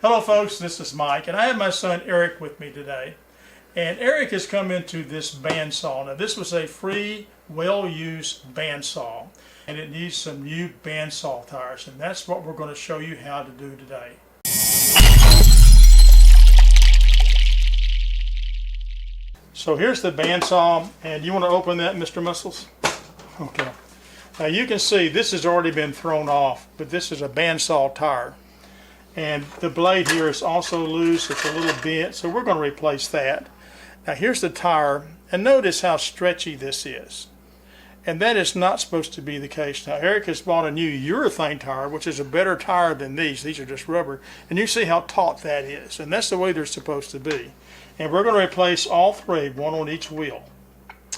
Hello folks, this is Mike, and I have my son Eric with me today. And Eric has come into this bandsaw. Now this was a free, well-used bandsaw, and it needs some new bandsaw tires, and that's what we're going to show you how to do today. So here's the bandsaw, and you want to open that, Mr. Muscles? Okay. Now you can see this has already been thrown off, but this is a bandsaw tire. And the blade here is also loose, it's a little bent, so we're going to replace that. Now here's the tire, and notice how stretchy this is. And that is not supposed to be the case. Now Eric has bought a new urethane tire, which is a better tire than these. These are just rubber. And you see how taut that is. And that's the way they're supposed to be. And we're going to replace all three, one on each wheel.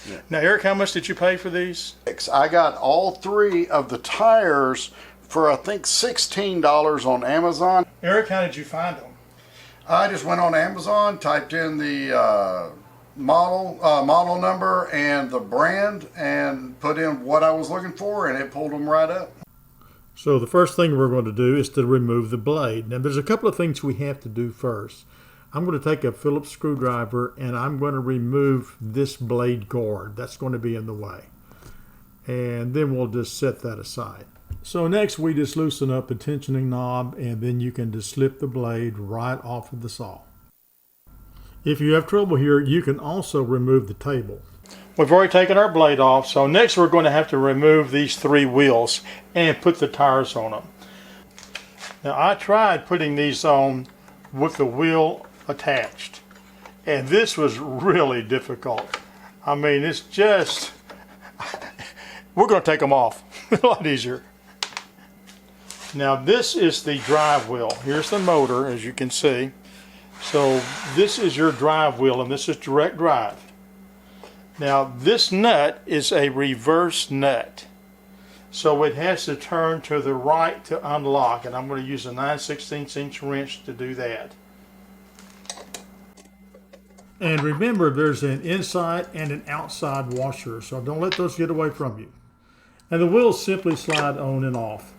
Yeah. Now Eric, how much did you pay for these? I got all three of the tires for I think $16 on Amazon. Eric, how did you find them? I just went on Amazon, typed in the model number and the brand, and put in what I was looking for, and it pulled them right up. So the first thing we're going to do is to remove the blade. Now there's a couple of things we have to do first. I'm going to take a Phillips screwdriver and I'm going to remove this blade guard. That's going to be in the way. And then we'll just set that aside. So next we just loosen up the tensioning knob, and then you can just slip the blade right off of the saw. If you have trouble here, you can also remove the table. We've already taken our blade off, so next we're going to have to remove these three wheels and put the tires on them. Now I tried putting these on with the wheel attached, and this was really difficult. I mean, it's just, we're going to take them off. A lot easier. Now this is the drive wheel. Here's the motor, as you can see. So this is your drive wheel, and this is direct drive. Now this nut is a reverse nut, so it has to turn to the right to unlock, and I'm going to use a 9/16" wrench to do that. And remember, there's an inside and an outside washer, so don't let those get away from you. And the wheels simply slide on and off.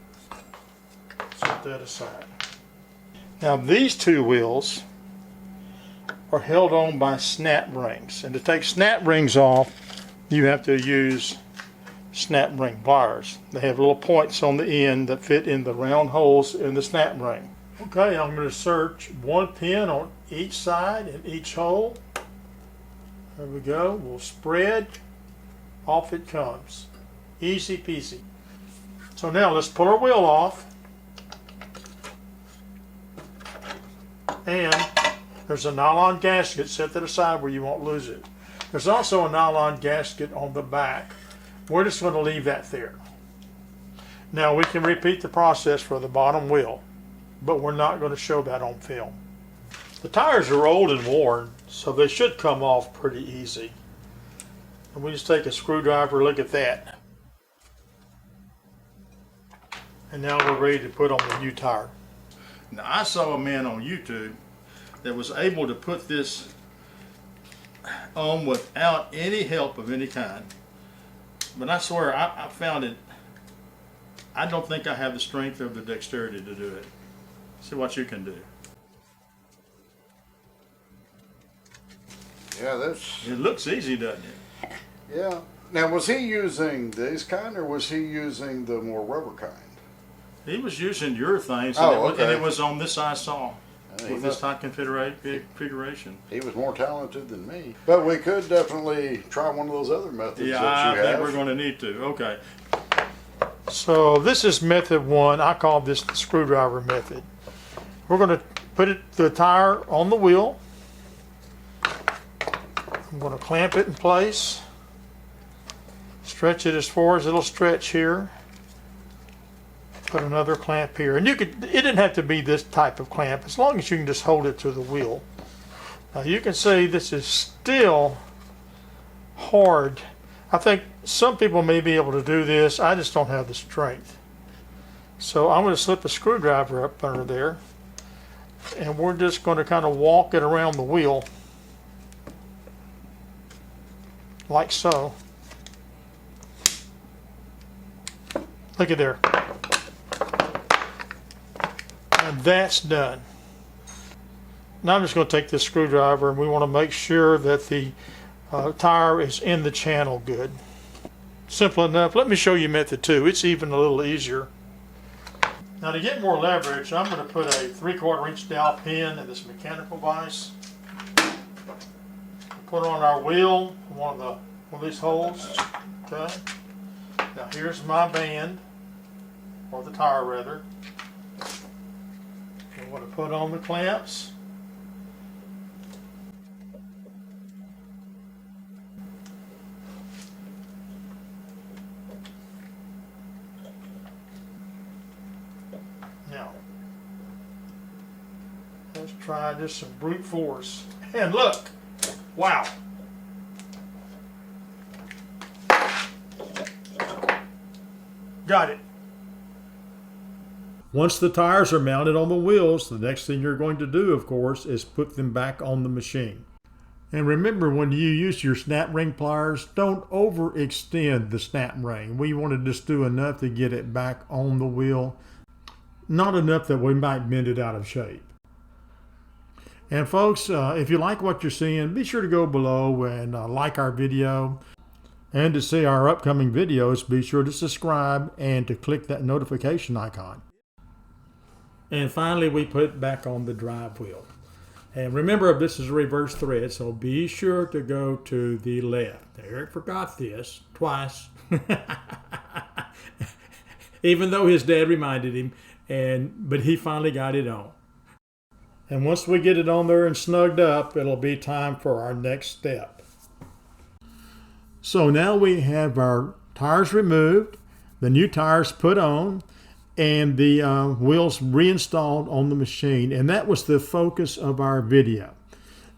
Set that aside. Now these two wheels are held on by snap rings, and to take snap rings off you have to use snap ring pliers. They have little points on the end that fit in the round holes in the snap ring. Okay, I'm going to insert one pin on each side in each hole. There we go. We'll spread, off it comes. Easy peasy. So now let's pull our wheel off. And there's a nylon gasket, set that aside where you won't lose it. There's also a nylon gasket on the back. We're just going to leave that there. Now we can repeat the process for the bottom wheel, but we're not going to show that on film. The tires are old and worn, so they should come off pretty easy. And we just take a screwdriver, look at that. And now we're ready to put on the new tire. Now I saw a man on YouTube that was able to put this on without any help of any kind. But I swear I found it, I don't think I have the strength or the dexterity to do it. See what you can do. Yeah, it looks easy, doesn't it? Yeah. Now was he using these kind, or was he using the more rubber kind? He was using urethanes, and it was on this size saw with this type configuration. He was more talented than me. But we could definitely try one of those other methods that you have. Yeah, I think we're going to need to. Okay. So this is method one. I call this the screwdriver method. We're going to put the tire on the wheel. I'm going to clamp it in place. Stretch it as far as it'll stretch here. Put another clamp here, and it didn't have to be this type of clamp, as long as you can just hold it to the wheel. Now you can see this is still hard. I think some people may be able to do this. I just don't have the strength. So I'm going to slip a screwdriver up under there, and we're just going to kind of walk it around the wheel like so. Look at there. And that's done. Now I'm just going to take this screwdriver, and we want to make sure that the tire is in the channel good. Simple enough. Let me show you method 2. It's even a little easier. Now to get more leverage, I'm going to put a 3/4 inch dowel pin in this mechanical vise. Put on our wheel, one of these holes. Okay. Now here's my band, or the tire rather. I'm going to put on the clamps. Now, let's try just some brute force. And look, wow. Got it. Once the tires are mounted on the wheels, the next thing you're going to do, of course, is put them back on the machine. And remember, when you use your snap ring pliers, don't overextend the snap ring. We want to just do enough to get it back on the wheel, not enough that we might bend it out of shape. And folks, if you like what you're seeing, be sure to go below and like our video. And to see our upcoming videos, be sure to subscribe and to click that notification icon. And finally, we put it back on the drive wheel. And remember, this is a reverse thread, so be sure to go to the left. Eric forgot this twice, even though his dad reminded him, but he finally got it on. And once we get it on there and snugged up, it'll be time for our next step. So now we have our tires removed, the new tires put on, and the wheels reinstalled on the machine. And that was the focus of our video.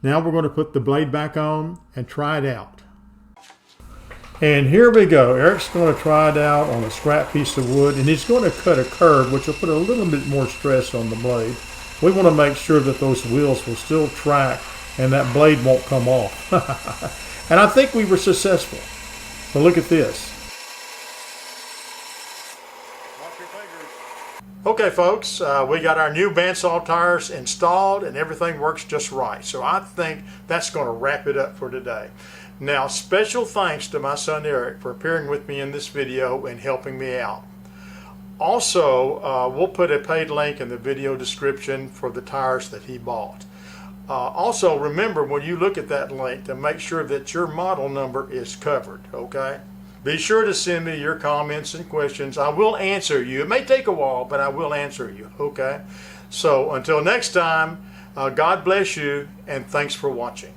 Now we're going to put the blade back on and try it out. And here we go. Eric's going to try it out on a scrap piece of wood, and he's going to cut a curve, which will put a little bit more stress on the blade. We want to make sure that those wheels will still track and that blade won't come off. And I think we were successful. So look at this. Okay folks, we got our new bandsaw tires installed and everything works just right. So I think that's going to wrap it up for today. Now, special thanks to my son Eric for appearing with me in this video and helping me out. Also, we'll put a paid link in the video description for the tires that he bought. Also, remember when you look at that link to make sure that your model number is covered, okay? Be sure to send me your comments and questions. I will answer you. It may take a while, but I will answer you, okay? So until next time, God bless you, and thanks for watching.